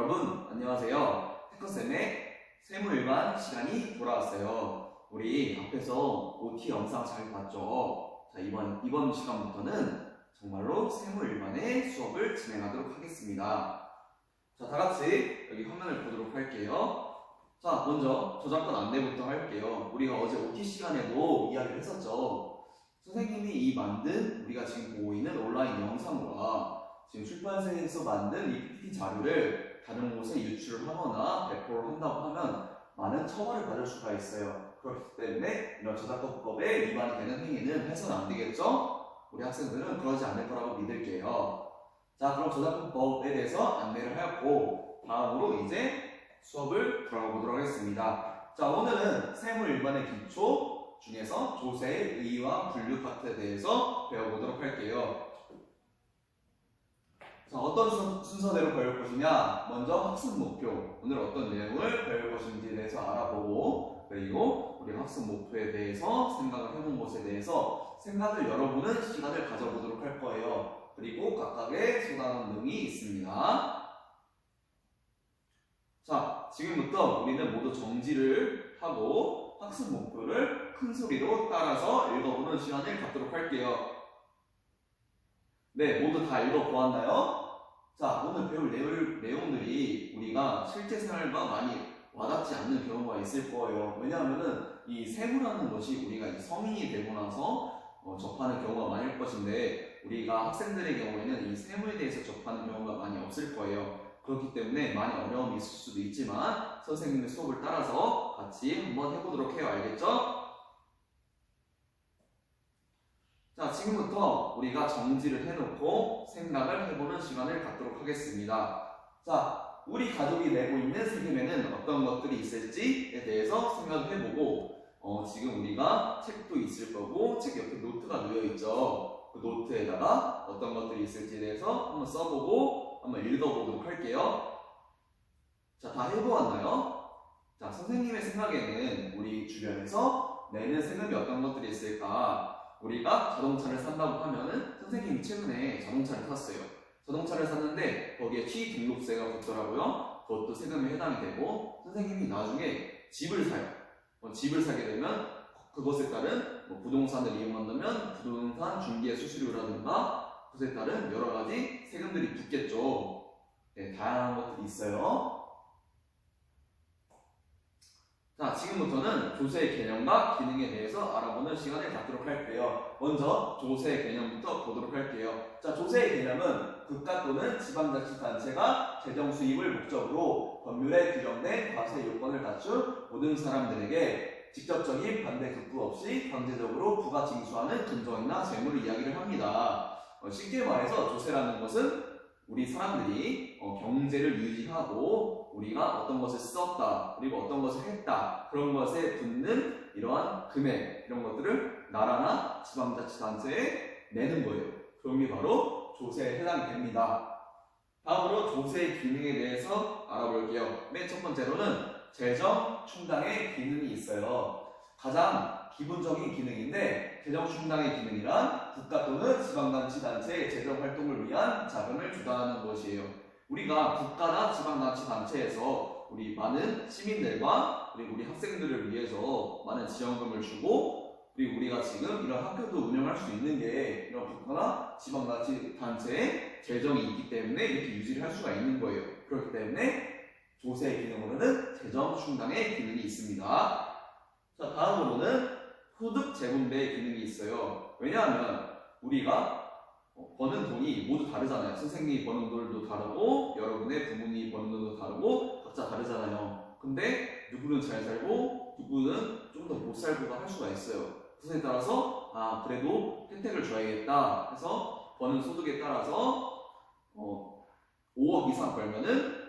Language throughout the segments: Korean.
여러분 안녕하세요. 태커쌤의 세무일반 시간이 돌아왔어요. 우리 앞에서 OT 영상 잘 봤죠? 자, 이번 시간부터는 정말로 세무일반의 수업을 진행하도록 하겠습니다. 자, 다 같이 여기 화면을 보도록 할게요. 자, 먼저 저작권 안내부터 할게요. 우리가 어제 OT 시간에도 이야기를 했었죠. 선생님이 만든 우리가 지금 보고 있는 온라인 영상과 지금 출판사에서 만든 이 PPT 자료를 다른 곳에 유출을 하거나 배포를 한다고 하면 많은 처벌을 받을 수가 있어요. 그렇기 때문에 이런 저작권법에 위반이 되는 행위는 해서는 안 되겠죠? 우리 학생들은 그러지 않을 거라고 믿을게요. 자, 그럼 저작권법에 대해서 안내를 하였고 다음으로 이제 수업을 들어가 보도록 하겠습니다. 자, 오늘은 세무일반의 기초 중에서 조세의 의의와 분류 파트에 대해서 배워보도록 할게요. 자, 어떤 순서대로 배울 것이냐? 먼저 학습 목표, 오늘 어떤 내용을 배울 것인지에 대해서 알아보고, 그리고 우리 학습 목표에 대해서 생각을 해본 것에 대해서 생각을 열어보는 시간을 가져보도록 할 거예요. 그리고 각각의 소단원 등이 있습니다. 자, 지금부터 우리는 모두 정지를 하고 학습 목표를 큰 소리로 따라서 읽어보는 시간을 갖도록 할게요. 네, 모두 다 읽어보았나요? 자, 오늘 배울 내용들이 우리가 실제 생활과 많이 와닿지 않는 경우가 있을 거예요. 왜냐하면은 이 세무라는 것이 우리가 이 성인이 되고 나서 접하는 경우가 많을 것인데 우리가 학생들의 경우에는 이 세무에 대해서 접하는 경우가 많이 없을 거예요. 그렇기 때문에 많이 어려움이 있을 수도 있지만 선생님의 수업을 따라서 같이 한번 해보도록 해요. 알겠죠? 자, 지금부터 우리가 정지를 해놓고 생각을 해보는 시간을 갖도록 하겠습니다. 자, 우리 가족이 내고 있는 세금에는 어떤 것들이 있을지에 대해서 생각을 해보고 지금 우리가 책도 있을 거고 책 옆에 노트가 놓여있죠. 그 노트에다가 어떤 것들이 있을지에 대해서 한번 써보고 한번 읽어보도록 할게요. 자, 다 해보았나요? 자, 선생님의 생각에는 우리 주변에서 내는 세금이 어떤 것들이 있을까? 우리가 자동차를 산다고 하면은 선생님이 최근에 자동차를 샀어요. 자동차를 샀는데 거기에 취등록세가 붙더라고요. 그것도 세금에 해당이 되고 선생님이 나중에 집을 사요. 집을 사게 되면 그것에 따른 부동산을 이용한다면 부동산 중개 수수료라든가 그것에 따른 여러 가지 세금들이 붙겠죠. 네, 다양한 것들이 있어요. 자, 지금부터는 조세의 개념과 기능에 대해서 알아보는 시간을 갖도록 할게요. 먼저 조세의 개념부터 보도록 할게요. 자, 조세의 개념은 국가 또는 지방자치단체가 재정 수입을 목적으로 법률에 규정된 과세 요건을 갖춘 모든 사람들에게 직접적인 반대 급부 없이 강제적으로 부가 징수하는 금전이나 재물을 이야기를 합니다. 쉽게 말해서 조세라는 것은 우리 사람들이 경제를 유지하고 우리가 어떤 것을 썼다 그리고 어떤 것을 했다 그런 것에 붙는 이러한 금액 이런 것들을 나라나 지방자치단체에 내는 거예요. 그런 게 바로 조세에 해당이 됩니다. 다음으로 조세의 기능에 대해서 알아볼게요. 맨 첫 번째로는 재정 충당의 기능이 있어요. 가장 기본적인 기능인데 재정 충당의 기능이란 국가 또는 지방자치단체의 재정활동을 위한 자금을 주관하는 것이에요. 우리가 국가나 지방자치단체에서 우리 많은 시민들과 그리고 우리 학생들을 위해서 많은 지원금을 주고 그리고 우리가 지금 이런 학교도 운영할 수 있는 게 이런 국가나 지방자치단체의 재정이 있기 때문에 이렇게 유지를 할 수가 있는 거예요. 그렇기 때문에 조세의 기능으로는 재정 충당의 기능이 있습니다. 자, 다음으로는 소득 재분배의 기능이 있어요. 왜냐하면 우리가 버는 돈이 모두 다르잖아요. 선생님이 버는 돈도 다르고 여러분의 부모님이 버는 돈도 다르고 각자 다르잖아요. 근데 누구는 잘 살고 누구는 좀 더 못 살고가 할 수가 있어요. 그것에 따라서 그래도 혜택을 줘야겠다 해서 버는 소득에 따라서 5억 이상 벌면은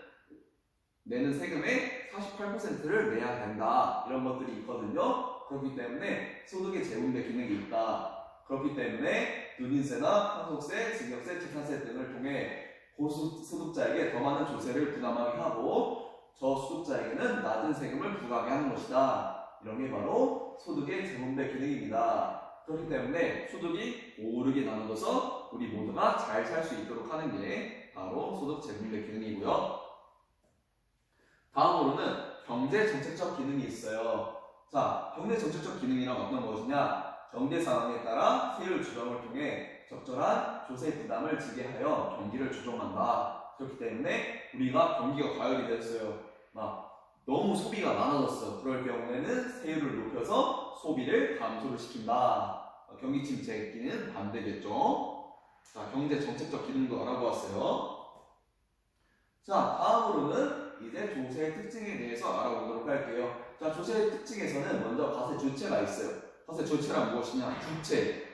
내는 세금의 48%를 내야 된다. 이런 것들이 있거든요. 그렇기 때문에 소득의 재분배 기능이 있다. 그렇기 때문에 누린세나 상속세, 증여세, 재산세 등을 통해 고소득자에게 더 많은 조세를 부담하게 하고 저소득자에게는 낮은 세금을 부과하게 하는 것이다. 이런 게 바로 소득의 재분배 기능입니다. 그렇기 때문에 소득이 오르게 나눠져서 우리 모두가 잘 살 수 있도록 하는 게 바로 소득 재분배 기능이고요. 경제 정책적 기능이 있어요. 자, 경제 정책적 기능이란 어떤 것이냐? 경제 상황에 따라 세율 조정을 통해 적절한 조세 부담을 지게 하여 경기를 조정한다. 그렇기 때문에 우리가 경기가 과열이 됐어요. 막 너무 소비가 많아졌어. 그럴 경우에는 세율을 높여서 소비를 감소를 시킨다. 경기 침체기는 반대겠죠. 자, 경제 정책적 기능도 알아보았어요. 자, 다음으로는 이제 조세의 특징에 대해서 알아보도록 할게요. 자, 조세의 특징에서는 먼저 과세 주체가 있어요. 과세 주체란 무엇이냐? 주체.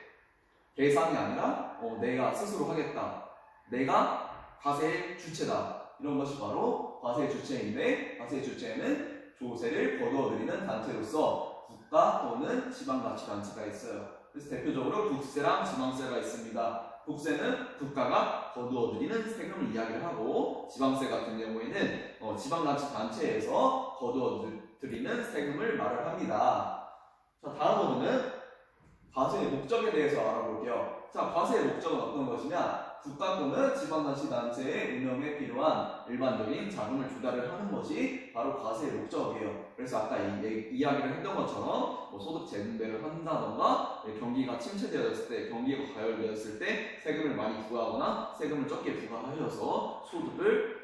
대상이 아니라 내가 스스로 하겠다. 내가 과세의 주체다. 이런 것이 바로 과세의 주체인데, 과세의 주체에는 조세를 거두어들이는 단체로서 국가 또는 지방자치단체가 있어요. 그래서 대표적으로 국세랑 지방세가 있습니다. 국세는 국가가 거두어들이는 세금을 이야기를 하고, 지방세 같은 경우에는 지방자치단체에서 거두어들이는 세금을 말을 합니다. 자, 다음으로는 과세의 목적에 대해서 알아볼게요. 자, 과세의 목적은 어떤 것이냐? 국가 또는 지방자치단체의 운영에 필요한 일반적인 자금을 조달을 하는 것이 바로 과세의 목적이에요. 그래서 아까 이야기를 했던 것처럼 소득 재분배를 한다던가, 경기가 침체되었을 때, 경기가 과열되었을 때 세금을 많이 부과하거나 세금을 적게 부과하여서 소득을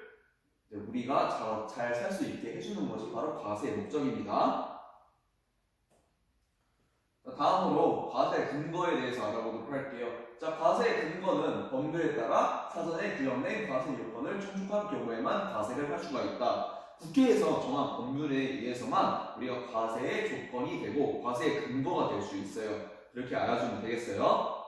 우리가 잘 살 수 있게 해주는 것이 바로 과세의 목적입니다. 다음으로 과세 근거에 대해서 알아보도록 할게요. 자, 과세의 근거는 법률에 따라 사전에 규정된 과세 요건을 충족한 경우에만 과세를 할 수가 있다. 국회에서 정한 법률에 의해서만 우리가 과세의 조건이 되고 과세의 근거가 될 수 있어요. 그렇게 알아주면 되겠어요.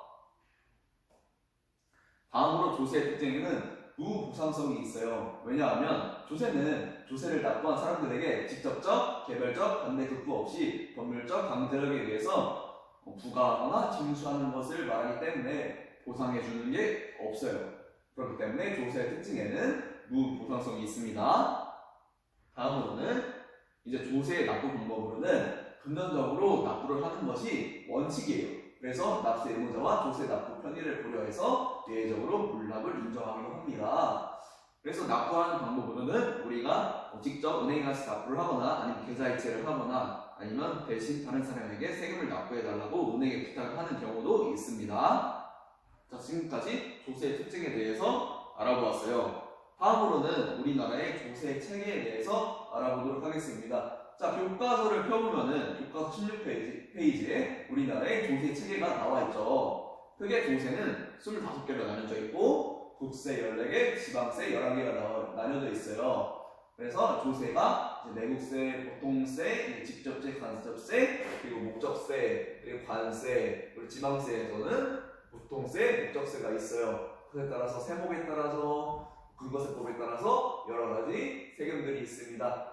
다음으로 조세의 특징에는 무보상성이 있어요. 왜냐하면 조세를 납부한 사람들에게 직접적, 개별적, 반대 극부 없이 법률적 강제력에 의해서 부과하거나 징수하는 것을 말하기 때문에 보상해주는 게 없어요. 그렇기 때문에 조세의 특징에는 무보상성이 있습니다. 다음으로는 이제 조세의 납부 방법으로는 금전적으로 납부를 하는 것이 원칙이에요. 그래서 납세 의무자와 조세 납부 편의를 고려해서 예외적으로 물납을 인정하기로 합니다. 그래서 납부하는 방법으로는 우리가 직접 은행에 가서 납부를 하거나 아니면 계좌이체를 하거나 아니면 대신 다른 사람에게 세금을 납부해달라고 은행에 부탁을 하는 경우도 있습니다. 자, 지금까지 조세의 특징에 대해서 알아보았어요. 다음으로는 우리나라의 조세 체계에 대해서 알아보도록 하겠습니다. 자, 교과서를 펴보면은 교과서 16페이지에 우리나라의 조세 체계가 나와 있죠. 크게 조세는 25개로 나뉘어져 있고 국세 14개, 지방세 11개가 나뉘어져 있어요. 그래서 조세가 이제 내국세, 보통세, 직접세, 간접세, 그리고 목적세, 그리고 관세, 그리고 지방세에서는 보통세, 목적세가 있어요. 그에 따라서 세목에 따라서 근거세법에 따라서 여러 가지 세금들이 있습니다.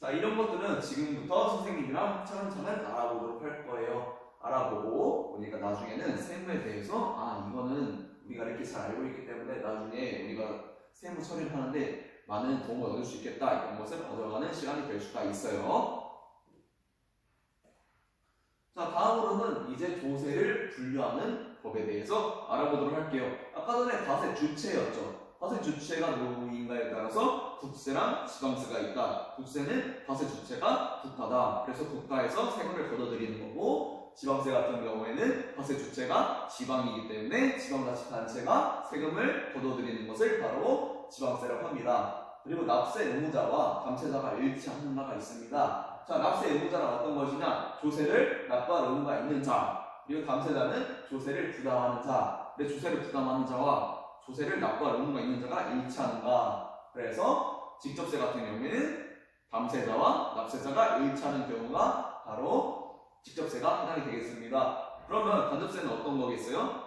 자, 이런 것들은 지금부터 선생님이랑 차근차근 알아보도록 할 거예요. 알아보고 보니까 나중에는 세무에 대해서 이거는 우리가 이렇게 잘 알고 있기 때문에 나중에 우리가 세무 처리를 하는데 많은 도움을 얻을 수 있겠다, 이런 것을 얻어가는 시간이 될 수가 있어요. 자, 다음으로는 이제 조세를 분류하는 법에 대해서 알아보도록 할게요. 아까 전에 과세 주체였죠. 과세 주체가 누구인가에 따라서 국세랑 지방세가 있다. 국세는 과세 주체가 국가다. 그래서 국가에서 세금을 걷어들이는 거고, 지방세 같은 경우에는 과세 주체가 지방이기 때문에 지방자치단체가 세금을 걷어들이는 것을 바로 지방세라고 합니다. 그리고 납세 의무자와 감세자가 일치하는 바가 있습니다. 자, 납세 의무자는 어떤 것이냐? 조세를 납부할 의무가 있는 자. 그리고 감세자는 조세를 부담하는 자. 근데 조세를 부담하는 자와 조세를 납부할 의무가 있는 자가 일치하는가? 그래서 직접세 같은 경우에는 감세자와 납세자가 일치하는 경우가 바로 직접세가 해당이 되겠습니다. 그러면 간접세는 어떤 거겠어요?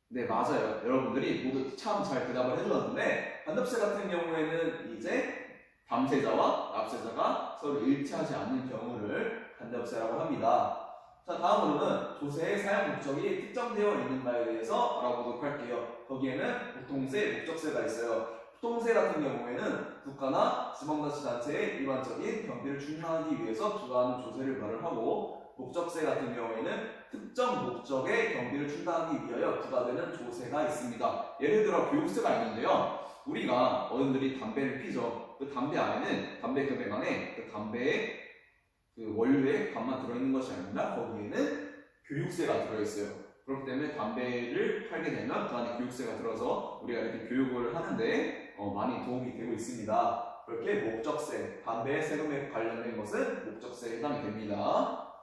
네, 맞아요. 여러분들이 모두 참 잘 대답을 해주셨는데, 간접세 같은 경우에는 이제 감세자와 납세자가 서로 일치하지 않는 경우를 간접세라고 합니다. 자, 다음으로는 조세의 사용 목적이 특정되어 있는가에 대해서 알아보도록 할게요. 거기에는 보통세, 목적세가 있어요. 보통세 같은 경우에는 국가나 지방자치단체의 일반적인 경비를 충당하기 위해서 부과하는 조세를 말을 하고, 목적세 같은 경우에는 특정 목적의 경비를 충당하기 위하여 부과되는 조세가 있습니다. 예를 들어 교육세가 있는데요. 우리가 어른들이 담배를 피죠. 그 담배 안에는 담배 금액 안에 그 담배의 그 원료의 값만 들어있는 것이 아니라 거기에는 교육세가 들어있어요. 그렇기 때문에 담배를 팔게 되면 그 안에 교육세가 들어서 우리가 이렇게 교육을 하는데 많이 도움이 되고 있습니다. 그렇게 목적세, 담배 세금에 관련된 것은 목적세에 해당이 됩니다.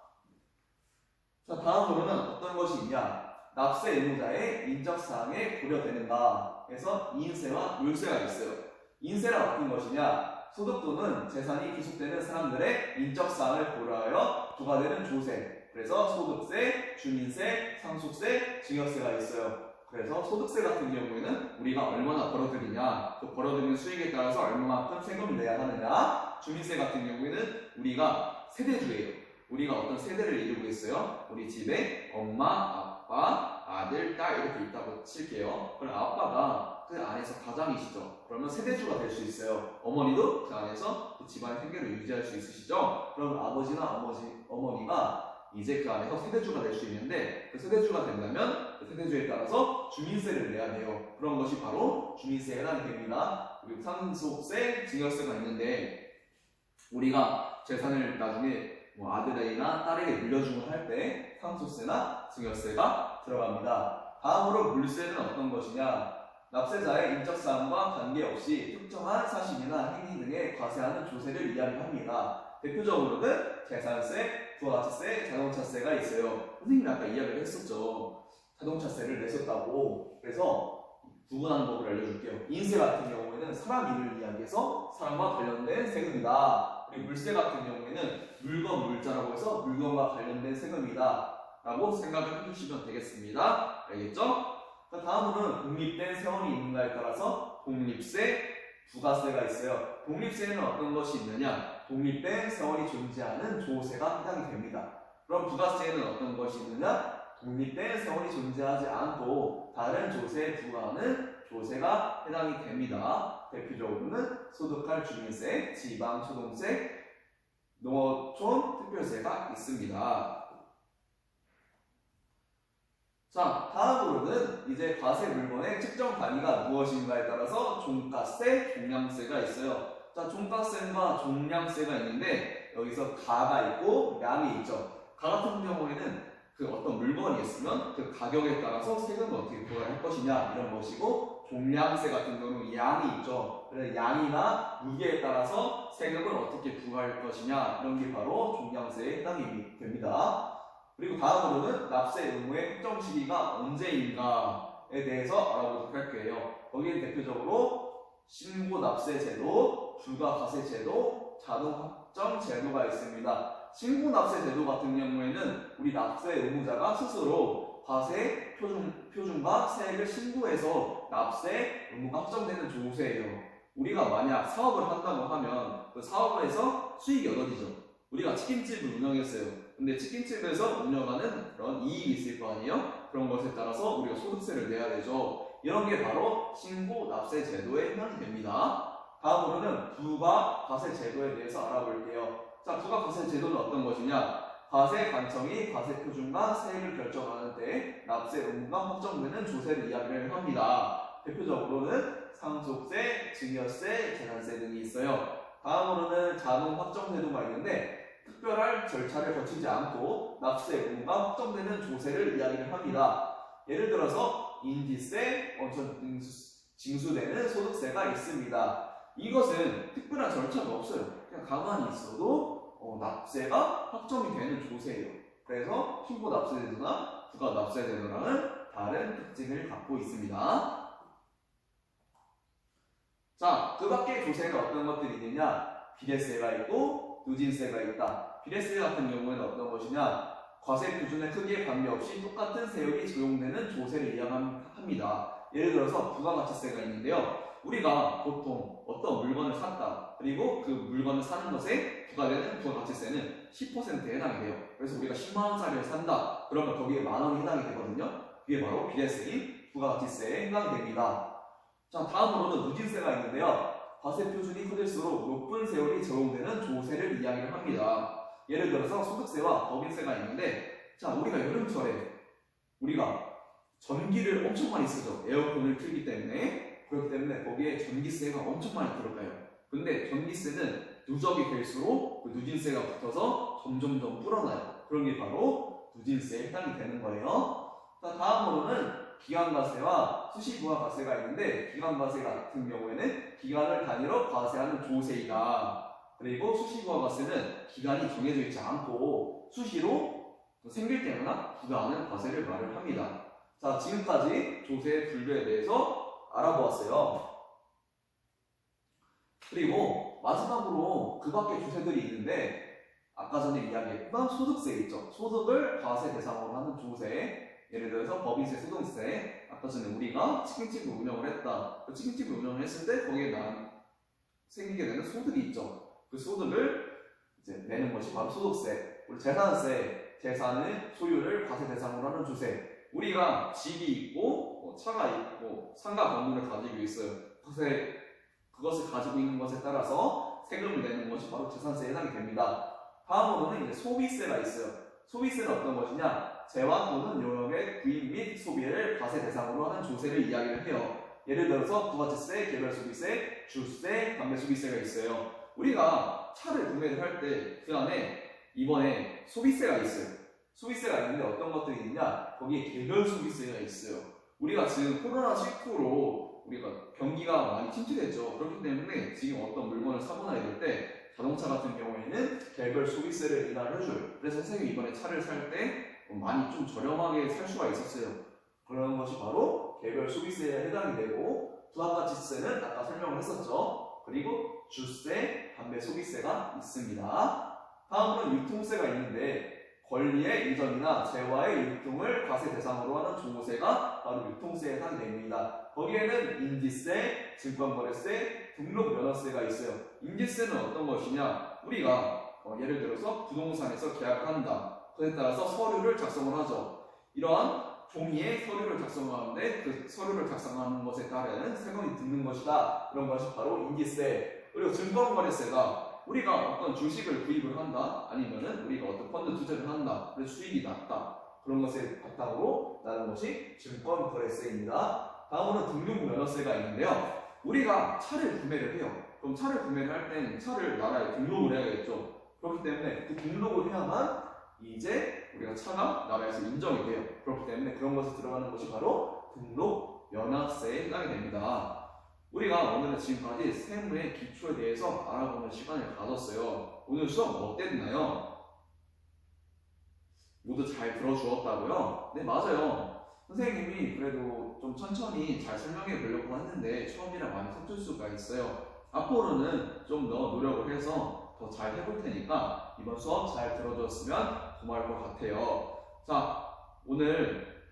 자, 다음으로는 어떤 것이 있냐? 납세 의무자의 인적사항에 고려되는가? 그래서 인세와 물세가 있어요. 인세가 어떤 것이냐? 소득 또는 재산이 기속되는 사람들의 인적사항을 고려하여 부과되는 조세. 그래서 소득세, 주민세, 상속세, 증여세가 있어요. 그래서 소득세 같은 경우에는 우리가 얼마나 벌어들이냐, 그 벌어들이는 수익에 따라서 얼마만큼 세금을 내야 하느냐. 주민세 같은 경우에는 우리가 세대주예요. 우리가 어떤 세대를 이루고 있어요. 우리 집에 엄마, 아빠, 아들, 딸 이렇게 있다고 칠게요. 그럼 아빠가 그 안에서 가장이시죠. 그러면 세대주가 될 수 있어요. 어머니도 그 안에서 그 집안의 생계를 유지할 수 있으시죠. 그럼 아버지나 어머니가 이제 그 안에서 세대주가 될 수 있는데, 그 세대주가 된다면 그 세대주에 따라서 주민세를 내야 돼요. 그런 것이 바로 주민세에 해당이 됩니다. 그리고 상속세, 증여세가 있는데, 우리가 재산을 나중에 아들이나 딸에게 물려주고 할 때 상속세나 증여세가 들어갑니다. 다음으로 물세는 어떤 것이냐? 납세자의 인적사항과 관계없이 특정한 사실이나 행위 등에 과세하는 조세를 이야기합니다. 대표적으로는 재산세, 부가가치세, 자동차세가 있어요. 선생님이 아까 이야기를 했었죠. 자동차세를 내셨다고. 그래서 구분하는 법을 알려줄게요. 인세 같은 경우에는 사람 일을 이야기해서 사람과 관련된 세금이다. 그리고 물세 같은 경우에는 물건 물자라고 해서 물건과 관련된 세금이다 라고 생각을 해주시면 되겠습니다. 알겠죠? 다음으로는 독립된 세원이 있는가에 따라서 독립세, 부가세가 있어요. 독립세는 어떤 것이 있느냐? 독립된 세원이 존재하는 조세가 해당이 됩니다. 그럼 부가세에는 어떤 것이 있느냐? 독립된 세원이 존재하지 않고 다른 조세에 부과하는 조세가 해당이 됩니다. 대표적으로는 소득할 주민세, 지방초동세, 농어촌 특별세가 있습니다. 자, 다음으로는 이제 과세 물건의 측정 단위가 무엇인가에 따라서 종가세, 종량세가 있어요. 자, 종가세과 종량세가 있는데 여기서 가가 있고 양이 있죠. 가 같은 경우에는 그 어떤 물건이 있으면 그 가격에 따라서 세금을 어떻게 부과할 것이냐 이런 것이고, 종량세 같은 경우는 양이 있죠. 그래서 양이나 무게에 따라서 세금을 어떻게 부과할 것이냐 이런 게 바로 종량세에 해당이 됩니다. 그리고 다음으로는 납세 의무의 확정 시기가 언제인가에 대해서 알아보도록 할게요. 거기에 대표적으로 신고납세 제도, 부가가세 제도, 자동 확정 제도가 있습니다. 신고납세 제도 같은 경우에는 우리 납세 의무자가 스스로 과세 표준과 세액을 신고해서 납세 의무가 확정되는 조세예요. 우리가 만약 사업을 한다고 하면 그 사업을 해서 수익이 얻어지죠. 우리가 치킨집을 운영했어요. 근데 치킨집에서 운영하는 그런 이익이 있을 거 아니에요? 그런 것에 따라서 우리가 소득세를 내야 되죠. 이런 게 바로 신고납세 제도에 해당이 됩니다. 다음으로는 부가가세 제도에 대해서 알아볼게요. 자, 부가가세 제도는 어떤 것이냐? 과세관청이 과세표준과 세액을 결정하는 때 납세 의무가 확정되는 조세를 이야기를 합니다. 대표적으로는 상속세, 증여세, 재산세 등이 있어요. 다음으로는 자동 확정 제도가 있는데 특별한 절차를 거치지 않고 납세 의무가 확정되는 조세를 이야기를 합니다. 예를 들어서 인지세, 원천 징수되는 소득세가 있습니다. 이것은 특별한 절차가 없어요. 그냥 가만히 있어도 납세가 확정이 되는 조세예요. 그래서 신고납세제도나 부가납세제도랑은 다른 특징을 갖고 있습니다. 자, 그 밖에 조세가 어떤 것들이 있느냐? 비례세가 있고 누진세가 있다. 비례세 같은 경우에는 어떤 것이냐? 과세 표준의 크기에 관계없이 똑같은 세율이 적용되는 조세를 이야기합니다. 예를 들어서 부가가치세가 있는데요. 우리가 보통 어떤 물건을 샀다. 그리고 그 물건을 사는 것에 부과되는 부가가치세는 10%에 해당이 돼요. 그래서 우리가 10만원짜리를 산다. 그러면 거기에 만원이 해당이 되거든요. 그게 바로 비례세인 부가가치세에 해당이 됩니다. 자, 다음으로는 누진세가 있는데요. 과세 표준이 커질수록 높은 세율이 적용되는 조세를 이야기를 합니다. 예를 들어서 소득세와 법인세가 있는데, 자, 우리가 여름철에 우리가 전기를 엄청 많이 쓰죠. 에어컨을 틀기 때문에. 그렇기 때문에 거기에 전기세가 엄청 많이 들어가요. 근데 전기세는 누적이 될수록 그 누진세가 붙어서 점점점 불어나요. 그런 게 바로 누진세에 해당이 되는 거예요. 자, 다음으로는 기간과세와 수시부하과세가 있는데, 기간과세 같은 경우에는 기간을 단위로 과세하는 조세이다. 그리고 수시부하과세는 기간이 정해져 있지 않고 수시로 생길 때마다 부과하는 과세를 말을 합니다. 자, 지금까지 조세 분류에 대해서 알아보았어요. 그리고 마지막으로 그 밖에 조세들이 있는데, 아까 전에 이야기했던 소득세 있죠. 소득을 과세 대상으로 하는 조세. 예를 들어서 법인세, 소득세. 아까 전에 우리가 치킨집을 운영을 했다. 그 치킨집을 운영을 했을 때 거기에 생기게 되는 소득이 있죠. 그 소득을 이제 내는 것이 바로 소득세. 그리고 재산세, 재산의 소유를 과세 대상으로 하는 조세. 우리가 집이 있고 차가 있고 상가 건물을 가지고 있어요. 그것을 가지고 있는 것에 따라서 세금을 내는 것이 바로 재산세에 해당이 됩니다. 다음으로는 이제 소비세가 있어요. 소비세는 어떤 것이냐? 재화 또는 여러의 구입 및 소비를 과세 대상으로 하는 조세를 이야기를 해요. 예를 들어서 부가세세, 개별소비세, 주세, 담배소비세가 있어요. 우리가 차를 구매를 할 때 그 안에 이번에 소비세가 있어요. 소비세가 있는데 어떤 것들이 있냐? 거기에 개별소비세가 있어요. 우리가 지금 코로나19로 우리가 경기가 많이 침체됐죠. 그렇기 때문에 지금 어떤 물건을 사거나 이럴 때 자동차 같은 경우에는 개별 소비세를 인하해줄. 그래서 선생님이 이번에 차를 살 때 많이 좀 저렴하게 살 수가 있었어요. 그런 것이 바로 개별 소비세에 해당이 되고, 부가가치세는 아까 설명을 했었죠. 그리고 주세, 담배 소비세가 있습니다. 다음으로는 유통세가 있는데, 권리의 이전이나 재화의 유통을 과세 대상으로 하는 조세가 바로 유통세에 해당이 됩니다. 거기에는 인지세, 증권거래세, 등록면허세가 있어요. 인지세는 어떤 것이냐? 우리가 예를 들어서 부동산에서 계약을 한다. 그에 따라서 서류를 작성을 하죠. 이러한 종이에 서류를 작성을 하는데 그 서류를 작성하는 것에 따른 세금이 드는 것이다. 그런 것이 바로 인지세. 그리고 증권거래세가 우리가 어떤 주식을 구입을 한다, 아니면은 우리가 어떤 펀드 투자를 한다, 그래서 수익이 났다, 그런 것을 바탕으로 나는 것이 증권거래세입니다. 다음으로는 등록면허세가 있는데요. 우리가 차를 구매를 해요. 그럼 차를 구매를 할 때는 차를 나라에 등록을 해야겠죠. 그렇기 때문에 그 등록을 해야만 이제 우리가 차가 나라에서 인정이 돼요. 그렇기 때문에 그런 것에 들어가는 것이 바로 등록면허세에 해당이 됩니다. 우리가 오늘은 지금까지 세무의 기초에 대해서 알아보는 시간을 가졌어요. 오늘 수업 어땠나요? 모두 잘 들어주었다고요? 네, 맞아요. 선생님이 그래도 좀 천천히 잘 설명해 보려고 했는데 처음이라 많이 서툴 수가 있어요. 앞으로는 좀 더 노력을 해서 더 잘 해볼 테니까 이번 수업 잘 들어줬으면 고마울 것 같아요. 자, 오늘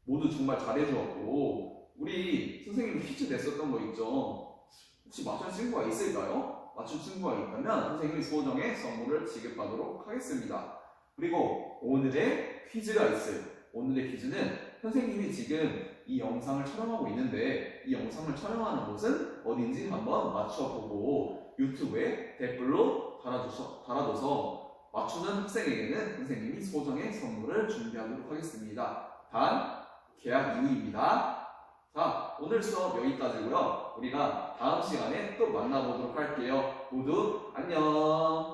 모두 정말 잘해주었고, 우리 선생님이 퀴즈 냈었던 거 있죠? 혹시 맞춘 친구가 있을까요? 맞춘 친구가 있다면 선생님이 소정의 선물을 지급하도록 하겠습니다. 그리고 오늘의 퀴즈가 있어요. 오늘의 퀴즈는 선생님이 지금 이 영상을 촬영하고 있는데 이 영상을 촬영하는 곳은 어딘지 한번 맞춰보고 유튜브에 댓글로 달아줘서 맞추는 학생에게는 선생님이 소정의 선물을 준비하도록 하겠습니다. 단 계약 이후입니다. 자, 오늘 수업 여기까지고요. 우리가 다음 시간에 또 만나보도록 할게요. 모두 안녕.